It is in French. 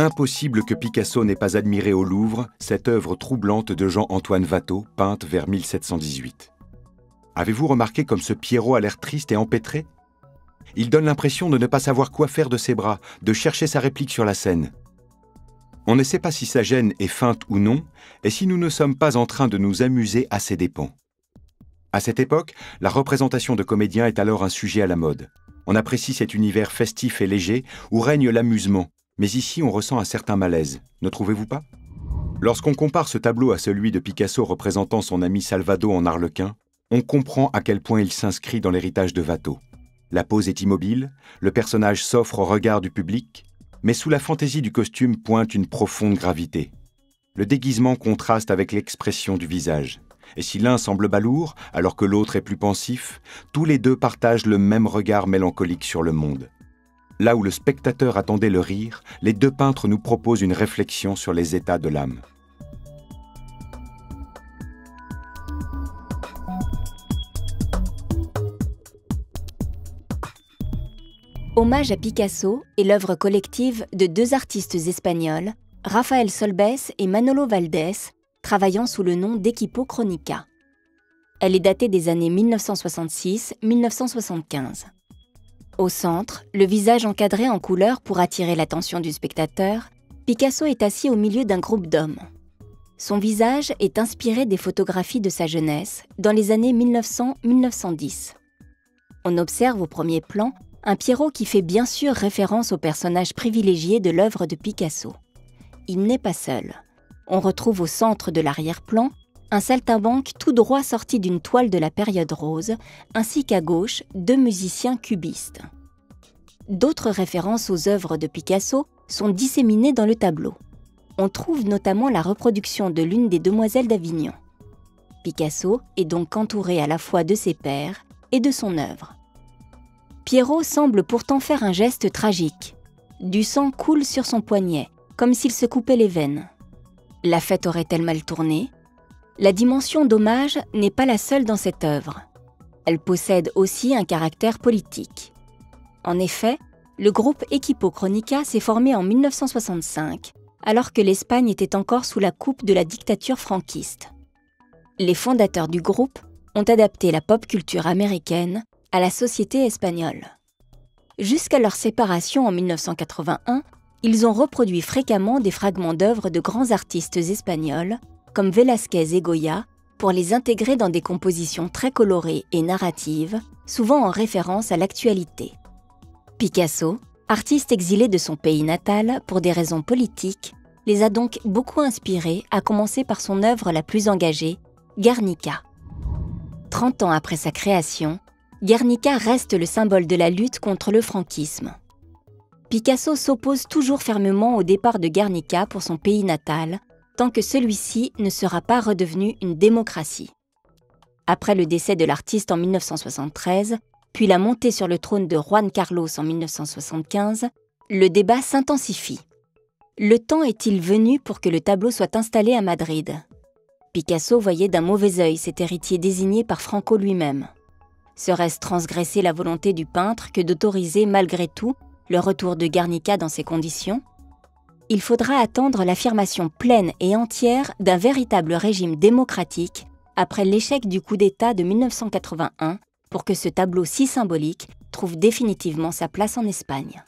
Impossible que Picasso n'ait pas admiré au Louvre cette œuvre troublante de Jean-Antoine Watteau, peinte vers 1718. Avez-vous remarqué comme ce Pierrot a l'air triste et empêtré? Il donne l'impression de ne pas savoir quoi faire de ses bras, de chercher sa réplique sur la scène. On ne sait pas si sa gêne est feinte ou non, et si nous ne sommes pas en train de nous amuser à ses dépens. À cette époque, la représentation de comédiens est alors un sujet à la mode. On apprécie cet univers festif et léger où règne l'amusement, mais ici on ressent un certain malaise, ne trouvez-vous pas? Lorsqu'on compare ce tableau à celui de Picasso représentant son ami Salvador en Arlequin, on comprend à quel point il s'inscrit dans l'héritage de Watteau. La pose est immobile, le personnage s'offre au regard du public, mais sous la fantaisie du costume pointe une profonde gravité. Le déguisement contraste avec l'expression du visage. Et si l'un semble balourd, alors que l'autre est plus pensif, tous les deux partagent le même regard mélancolique sur le monde. Là où le spectateur attendait le rire, les deux peintres nous proposent une réflexion sur les états de l'âme. Hommage à Picasso est l'œuvre collective de deux artistes espagnols, Rafael Solbes et Manolo Valdés, travaillant sous le nom d'Equipo Chronica. Elle est datée des années 1966-1975. Au centre, le visage encadré en couleur pour attirer l'attention du spectateur, Picasso est assis au milieu d'un groupe d'hommes. Son visage est inspiré des photographies de sa jeunesse, dans les années 1900-1910. On observe au premier plan un Pierrot qui fait bien sûr référence au personnage privilégié de l'œuvre de Picasso. Il n'est pas seul. On retrouve au centre de l'arrière-plan un saltimbanque tout droit sorti d'une toile de la période rose, ainsi qu'à gauche deux musiciens cubistes. D'autres références aux œuvres de Picasso sont disséminées dans le tableau. On trouve notamment la reproduction de l'une des demoiselles d'Avignon. Picasso est donc entouré à la fois de ses pairs et de son œuvre. Pierrot semble pourtant faire un geste tragique. Du sang coule sur son poignet, comme s'il se coupait les veines. La fête aurait-elle mal tourné? La dimension d'hommage n'est pas la seule dans cette œuvre. Elle possède aussi un caractère politique. En effet, le groupe Equipo Chronica s'est formé en 1965, alors que l'Espagne était encore sous la coupe de la dictature franquiste. Les fondateurs du groupe ont adapté la pop culture américaine à la société espagnole. Jusqu'à leur séparation en 1981, ils ont reproduit fréquemment des fragments d'œuvres de grands artistes espagnols, comme Velázquez et Goya, pour les intégrer dans des compositions très colorées et narratives, souvent en référence à l'actualité. Picasso, artiste exilé de son pays natal pour des raisons politiques, les a donc beaucoup inspirés, à commencer par son œuvre la plus engagée, Guernica. 30 ans après sa création, Guernica reste le symbole de la lutte contre le franquisme. Picasso s'oppose toujours fermement au départ de Guernica pour son pays natal, tant que celui-ci ne sera pas redevenu une démocratie. Après le décès de l'artiste en 1973, puis la montée sur le trône de Juan Carlos en 1975, le débat s'intensifie. Le temps est-il venu pour que le tableau soit installé à Madrid? Picasso voyait d'un mauvais œil cet héritier désigné par Franco lui-même. Serait-ce transgresser la volonté du peintre que d'autoriser malgré tout le retour de Guernica dans ces conditions? Il faudra attendre l'affirmation pleine et entière d'un véritable régime démocratique après l'échec du coup d'État de 1981 pour que ce tableau si symbolique trouve définitivement sa place en Espagne.